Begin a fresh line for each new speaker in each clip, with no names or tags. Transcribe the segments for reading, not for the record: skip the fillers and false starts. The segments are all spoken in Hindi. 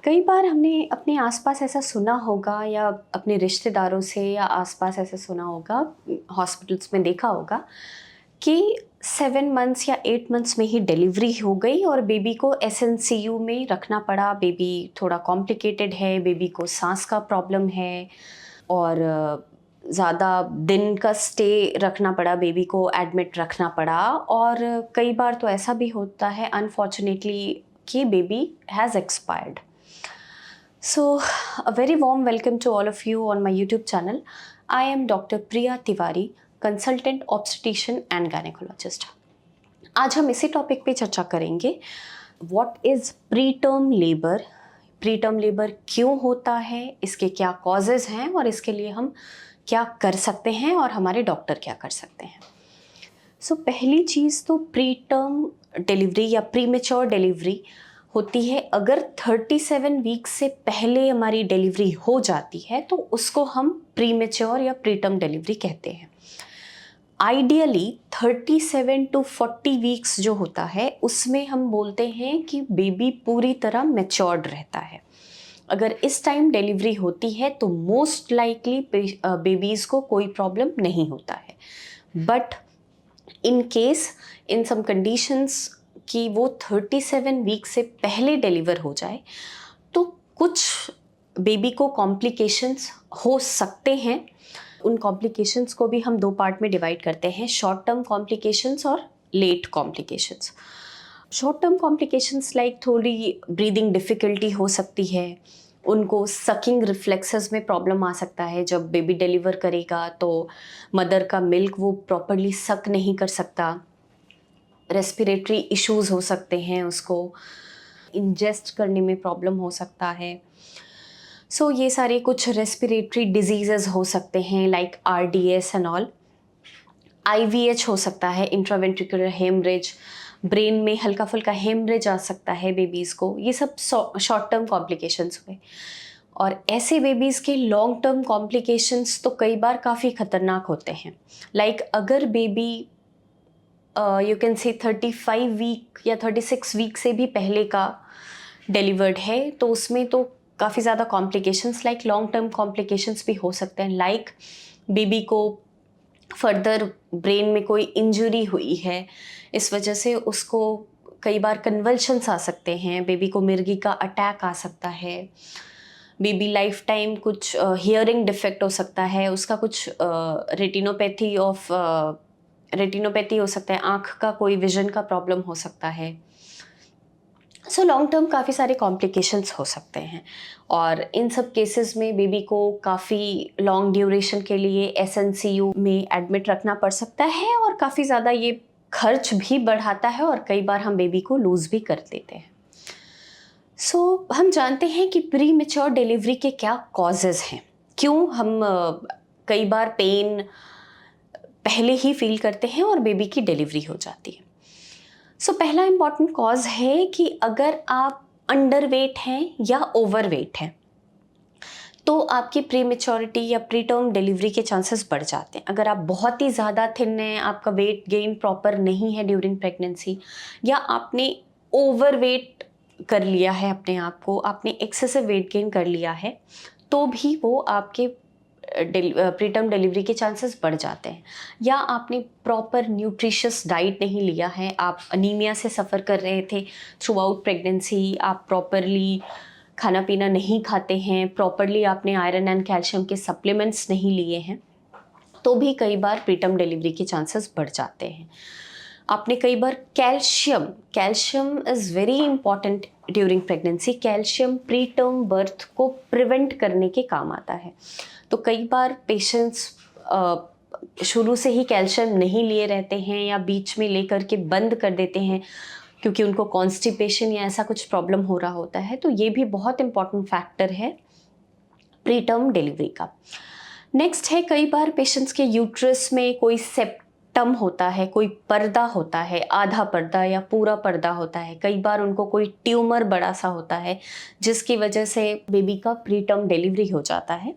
कई बार हमने अपने आसपास ऐसा सुना होगा या अपने रिश्तेदारों से या आसपास ऐसा सुना होगा, हॉस्पिटल्स में देखा होगा कि 7 मंथ्स या 8 मंथ्स में ही डिलीवरी हो गई और बेबी को एसएनसीयू में रखना पड़ा। बेबी थोड़ा कॉम्प्लिकेटेड है, बेबी को सांस का प्रॉब्लम है और ज़्यादा दिन का स्टे रखना पड़ा, बेबी को एडमिट रखना पड़ा। और कई बार तो ऐसा भी होता है अनफॉर्चुनेटली कि baby has expired. So, a very warm welcome to all of you on my YouTube channel. I am Dr. Priya Tiwari, consultant obstetrician and gynecologist. आज हम इसी टॉपिक पे चर्चा करेंगे, What is preterm labor? Preterm labour क्यों होता है, इसके क्या कॉजेज़ हैं और इसके लिए हम क्या कर सकते हैं और हमारे डॉक्टर क्या कर सकते हैं। पहली चीज़ तो प्रीटर्म डिलीवरी या प्रीमेच्योर डिलीवरी होती है। अगर 37 वीक से पहले हमारी डिलीवरी हो जाती है तो उसको हम प्रीमेच्योर या प्रीटर्म डिलीवरी कहते हैं। आइडियली 37 to 40 वीक्स जो होता है उसमें हम बोलते हैं कि बेबी पूरी तरह मैच्योर्ड रहता है। अगर इस टाइम डिलीवरी होती है तो मोस्ट लाइकली बेबीज़ को कोई प्रॉब्लम नहीं होता है। But in case in some conditions कि वो 37 वीक से पहले डिलीवर हो जाए तो कुछ बेबी को कॉम्प्लिकेशंस हो सकते हैं। उन कॉम्प्लिकेशंस को भी हम 2 पार्ट में डिवाइड करते हैं, शॉर्ट टर्म कॉम्प्लिकेशंस और late complications. Short term complications like थोड़ी ब्रीदिंग डिफ़िकल्टी हो सकती है, उनको सकिंग रिफ्लेक्सेस में प्रॉब्लम आ सकता है। जब बेबी डिलीवर करेगा तो मदर का मिल्क वो प्रॉपरली सक नहीं कर सकता, रेस्पिरेटरी इश्यूज हो सकते हैं, उसको इंजेस्ट करने में प्रॉब्लम हो सकता है। ये सारे कुछ रेस्पिरेटरी डिजीज़ेस हो सकते हैं like RDS and all. IVH हो सकता है, इंट्रावेंट्रिकुलर हेमरेज, ब्रेन में हल्का फुल्का हेमरेज आ सकता है बेबीज़ को। ये सब शॉर्ट टर्म कॉम्प्लिकेशंस हुए। और ऐसे बेबीज़ के लॉन्ग टर्म कॉम्प्लिकेशंस तो कई बार काफ़ी ख़तरनाक होते हैं। लाइक अगर baby you can say 35 week या 36 वीक से भी पहले का डिलीवर्ड है तो उसमें तो काफ़ी ज़्यादा complications like long term complications भी हो सकते हैं। लाइक बेबी को फर्दर ब्रेन में कोई इंजरी हुई है, इस वजह से उसको कई बार कन्वल्शंस आ सकते हैं, बेबी को मिर्गी का अटैक आ सकता है, बेबी लाइफ टाइम कुछ हियरिंग डिफेक्ट हो सकता है, उसका कुछ रेटिनोपैथी हो सकता है, आँख का कोई विजन का प्रॉब्लम हो सकता है। लॉन्ग टर्म काफ़ी सारे कॉम्प्लिकेशंस हो सकते हैं और इन सब केसेस में बेबी को काफ़ी लॉन्ग ड्यूरेशन के लिए एसएनसीयू में एडमिट रखना पड़ सकता है और काफ़ी ज़्यादा ये खर्च भी बढ़ाता है और कई बार हम बेबी को लूज़ भी कर देते हैं। हम जानते हैं कि प्री मैच्योर डिलीवरी के क्या कॉजेज़ हैं, क्यों हम कई बार पेन पहले ही फील करते हैं और बेबी की डिलीवरी हो जाती है। पहला इम्पॉर्टेंट कॉज है कि अगर आप अंडर वेट हैं या ओवर वेट हैं तो आपकी प्री मैच्योरिटी या प्री टर्म डिलीवरी के चांसेस बढ़ जाते हैं। अगर आप बहुत ही ज़्यादा थिन हैं, आपका वेट गेन प्रॉपर नहीं है ड्यूरिंग प्रेगनेंसी, या आपने ओवर वेट कर लिया है अपने आप को, आपने एक्सेसिव वेट गेन कर लिया है, तो भी वो आपके प्रीटर्म डिलीवरी के चांसेस बढ़ जाते हैं। या आपने प्रॉपर न्यूट्रिशियस डाइट नहीं लिया है, आप अनीमिया से सफ़र कर रहे थे थ्रू आउट प्रेगनेंसी, आप प्रॉपरली खाना पीना नहीं खाते हैं, प्रॉपरली आपने आयरन एंड कैल्शियम के सप्लीमेंट्स नहीं लिए हैं, तो भी कई बार प्रीटर्म डिलीवरी के चांसेस बढ़ जाते हैं। आपने कई बार calcium is very important during pregnancy. Calcium preterm birth को प्रिवेंट करने के काम आता है। तो कई बार पेशेंट्स शुरू से ही कैल्शियम नहीं लिए रहते हैं या बीच में लेकर के बंद कर देते हैं क्योंकि उनको कॉन्स्टिपेशन या ऐसा कुछ प्रॉब्लम हो रहा होता है। तो ये भी बहुत इंपॉर्टेंट फैक्टर है प्रीटर्म डिलीवरी का। नेक्स्ट है, कई बार पेशेंट्स के यूट्रस में कोई सेप्टम होता है, कोई पर्दा होता है, आधा पर्दा या पूरा पर्दा होता है। कई बार उनको कोई ट्यूमर बड़ा सा होता है जिसकी वजह से बेबी का प्रीटर्म डिलीवरी हो जाता है।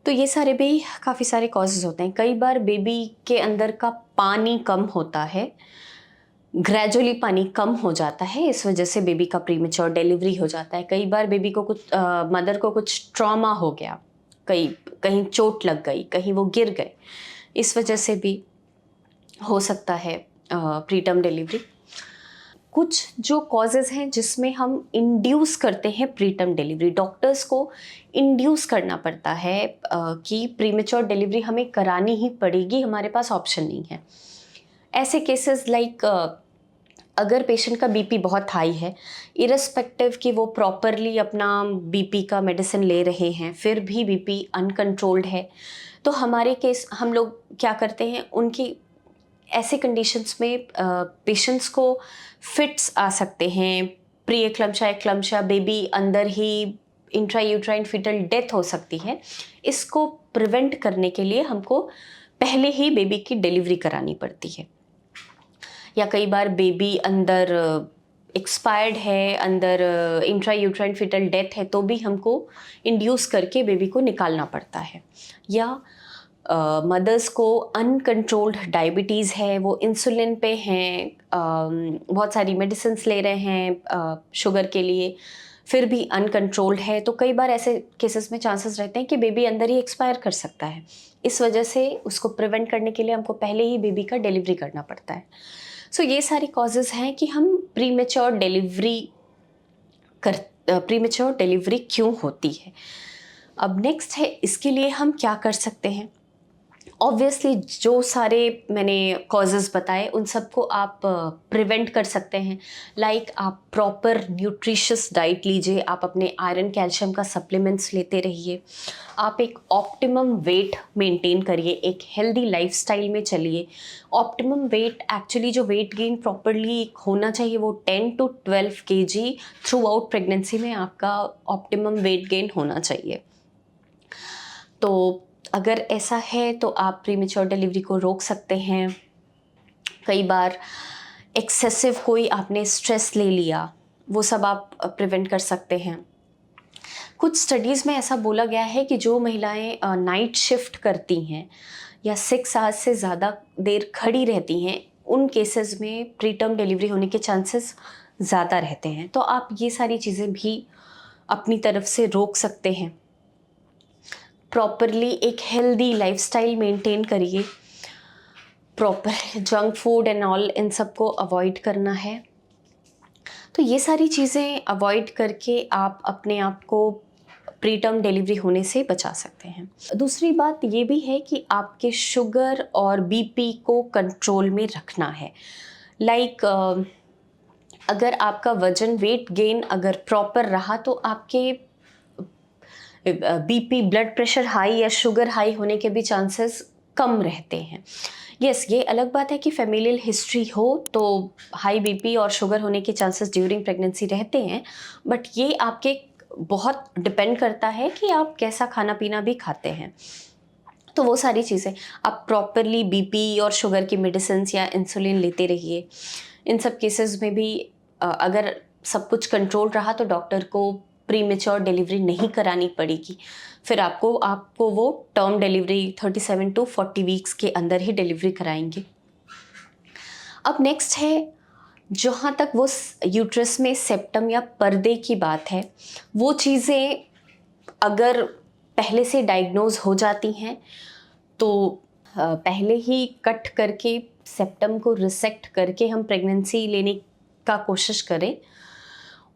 तो ये सारे भी काफ़ी सारे कॉजेज़ होते हैं। कई बार बेबी के अंदर का पानी कम होता है, ग्रेजुअली पानी कम हो जाता है, इस वजह से बेबी का प्रीमेच्योर डिलीवरी हो जाता है। कई बार बेबी को कुछ मदर को कुछ ट्रॉमा हो गया, कहीं चोट लग गई, कहीं वो गिर गए, इस वजह से भी हो सकता है प्रीटर्म डिलीवरी। कुछ जो कॉजेज़ हैं जिसमें हम इंड्यूस करते हैं प्रीटर्म डिलीवरी, डॉक्टर्स को इंड्यूस करना पड़ता है कि प्रीमेच्योर डिलीवरी हमें करानी ही पड़ेगी, हमारे पास ऑप्शन नहीं है। ऐसे केसेस लाइक अगर पेशेंट का बीपी बहुत हाई है, इररिस्पेक्टिव कि वो प्रॉपरली अपना बीपी का मेडिसिन ले रहे हैं, फिर भी बीपी अनकंट्रोल्ड है, तो हमारे केस हम लोग क्या करते हैं, उनकी ऐसे कंडीशंस में पेशेंट्स को फिट्स आ सकते हैं, प्री एक्लम्पशिया, एक्लम्पशिया, बेबी अंदर ही इंट्रा यूट्राइन फीटल डेथ हो सकती है। इसको प्रिवेंट करने के लिए हमको पहले ही बेबी की डिलीवरी करानी पड़ती है। या कई बार बेबी अंदर एक्सपायर्ड है, अंदर इंट्रा यूट्राइन फीटल डेथ है, तो भी हमको इंड्यूस करके बेबी को निकालना पड़ता है। या मदर्स को अनकंट्रोल्ड डायबिटीज़ है, वो इंसुलिन पे हैं, बहुत सारी मेडिसिन्स ले रहे हैं शुगर के लिए, फिर भी अनकंट्रोल्ड है, तो कई बार ऐसे केसेस में चांसेस रहते हैं कि बेबी अंदर ही एक्सपायर कर सकता है। इस वजह से उसको प्रिवेंट करने के लिए हमको पहले ही बेबी का डिलीवरी करना पड़ता है। सो ये सारी कॉजेज़ हैं कि हम प्रीमेच्योर डिलीवरी क्यों होती है। अब नेक्स्ट है, इसके लिए हम क्या कर सकते हैं। ऑब्वियसली जो सारे मैंने कॉजेज़ बताए उन सबको आप प्रिवेंट कर सकते हैं। लाइक आप प्रॉपर न्यूट्रिशियस डाइट लीजिए, आप अपने आयरन कैल्शियम का सप्लीमेंट्स लेते रहिए, आप एक ऑप्टिमम वेट मेंटेन करिए, एक हेल्दी लाइफस्टाइल में चलिए। ऑप्टिमम वेट एक्चुअली जो वेट गेन प्रॉपरली होना चाहिए वो 10 to 12 kg through out pregnancy में आपका ऑप्टिमम वेट गेन होना चाहिए। तो अगर ऐसा है तो आप प्रीमेच्योर डिलीवरी को रोक सकते हैं। कई बार एक्सेसिव कोई आपने स्ट्रेस ले लिया, वो सब आप प्रिवेंट कर सकते हैं। कुछ स्टडीज़ में ऐसा बोला गया है कि जो महिलाएं नाइट शिफ्ट करती हैं या 6 आवर्स से ज़्यादा देर खड़ी रहती हैं, उन केसेस में प्रीटर्म डिलीवरी होने के चांसेस ज़्यादा रहते हैं। तो आप ये सारी चीज़ें भी अपनी तरफ से रोक सकते हैं। प्रॉपरली एक हेल्दी लाइफस्टाइल मेंटेन करिए, proper junk food and all in सबको अवॉइड करना है। तो ये सारी चीज़ें अवॉइड करके आप अपने आप को प्रीटर्म डिलीवरी होने से बचा सकते हैं। दूसरी बात ये भी है कि आपके शुगर और बीपी को कंट्रोल में रखना है। लाइक अगर आपका वजन वेट गेन अगर प्रॉपर रहा तो आपके बीपी ब्लड प्रेशर हाई या शुगर हाई होने के भी चांसेस कम रहते हैं। यस, ये अलग बात है कि फैमिलियल हिस्ट्री हो तो हाई बीपी और शुगर होने के चांसेस ड्यूरिंग प्रेगनेंसी रहते हैं, बट ये आपके बहुत डिपेंड करता है कि आप कैसा खाना पीना भी खाते हैं। तो वो सारी चीज़ें आप प्रॉपरली बीपी और शुगर की मेडिसिन या इंसुलिन लेते रहिए। इन सब केसेस में भी अगर सब कुछ कंट्रोल रहा तो डॉक्टर को प्रीमेच्योर डिलीवरी नहीं करानी पड़ेगी। फिर आपको वो टर्म डिलीवरी 37 to 40 वीक्स के अंदर ही डिलीवरी कराएंगे। अब नेक्स्ट है, जहाँ तक वो यूट्रस में सेप्टम या पर्दे की बात है, वो चीज़ें अगर पहले से डायग्नोज हो जाती हैं तो पहले ही कट करके सेप्टम को रिसेक्ट करके हम प्रेगनेंसी लेने का कोशिश करें।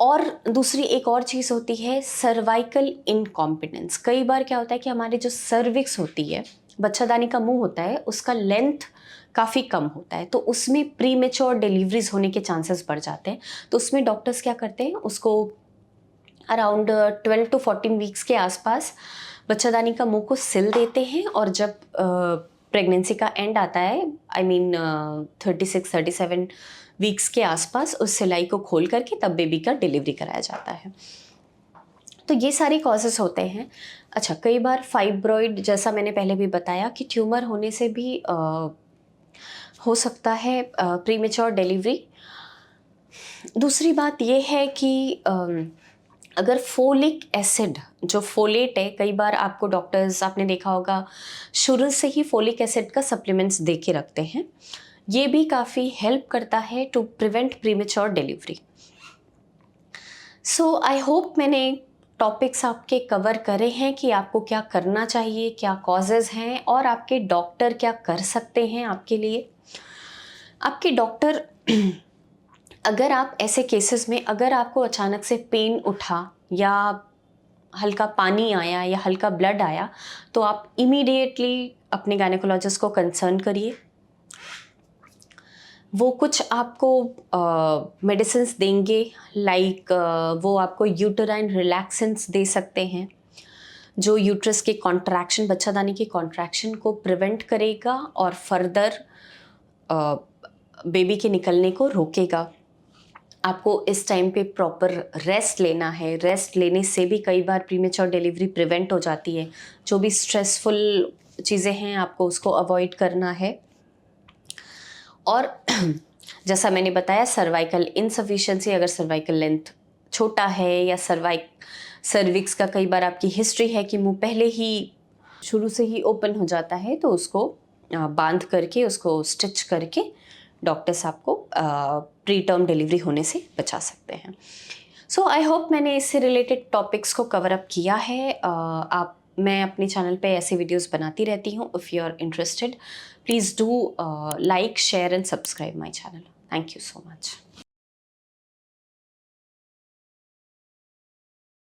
और दूसरी एक और चीज़ होती है सर्वाइकल इनकॉम्पिटेंस। कई बार क्या होता है कि हमारे जो सर्विक्स होती है, बच्चादानी का मुंह होता है, उसका लेंथ काफ़ी कम होता है, तो उसमें प्रीमेच्योर डिलीवरीज होने के चांसेस बढ़ जाते हैं। तो उसमें डॉक्टर्स क्या करते हैं, उसको अराउंड 12 to 14 वीक्स के आसपास बच्चादानी का मुंह को सिल देते हैं, और जब प्रेगनेंसी का एंड आता है, आई मीन 36-37 वीक्स के आसपास, उस सिलाई को खोल करके तब बेबी का डिलीवरी कराया जाता है। तो ये सारे कॉजेस होते हैं। अच्छा, कई बार फाइब्रॉइड, जैसा मैंने पहले भी बताया कि ट्यूमर होने से भी हो सकता है प्रीमेच्योर डिलीवरी। दूसरी बात ये है कि अगर फोलिक एसिड, जो फोलेट है, कई बार आपको डॉक्टर्स, आपने देखा होगा, शुरू से ही फोलिक एसिड का सप्लीमेंट्स दे के रखते हैं। ये भी काफ़ी हेल्प करता है to prevent premature delivery. So I hope मैंने टॉपिक्स आपके कवर करे हैं कि आपको क्या करना चाहिए, क्या कॉजेज़ हैं और आपके डॉक्टर क्या कर सकते हैं आपके लिए। आपके डॉक्टर अगर आप ऐसे केसेस में अगर आपको अचानक से पेन उठा या हल्का पानी आया या हल्का ब्लड आया, तो आप इमीडिएटली अपने गायनेकोलॉजिस्ट को कंसर्न करिए। वो कुछ आपको मेडिसिन्स देंगे, लाइक वो आपको यूटेराइन रिलैक्सेंट्स दे सकते हैं जो यूट्रस के कॉन्ट्रैक्शन, बच्चादानी की कॉन्ट्रैक्शन को प्रिवेंट करेगा और फर्दर बेबी के निकलने को रोकेगा। आपको इस टाइम पे प्रॉपर रेस्ट लेना है। रेस्ट लेने से भी कई बार प्रीमेच्योर डिलीवरी प्रिवेंट हो जाती है। जो भी स्ट्रेसफुल चीज़ें हैं आपको उसको अवॉइड करना है। और जैसा मैंने बताया, सर्वाइकल इनसफिशिएंसी, अगर सर्वाइकल लेंथ छोटा है या सर्विक्स का कई बार आपकी हिस्ट्री है कि मुंह पहले ही शुरू से ही ओपन हो जाता है, तो उसको बांध करके, उसको स्टिच करके डॉक्टर्स आपको प्री टर्म डिलीवरी होने से बचा सकते हैं। सो आई होप मैंने इससे रिलेटेड टॉपिक्स को कवर अप किया है। मैं अपने चैनल पे ऐसे वीडियोस बनाती रहती हूँ। If you are interested, please do like, share and subscribe my channel. Thank you so much.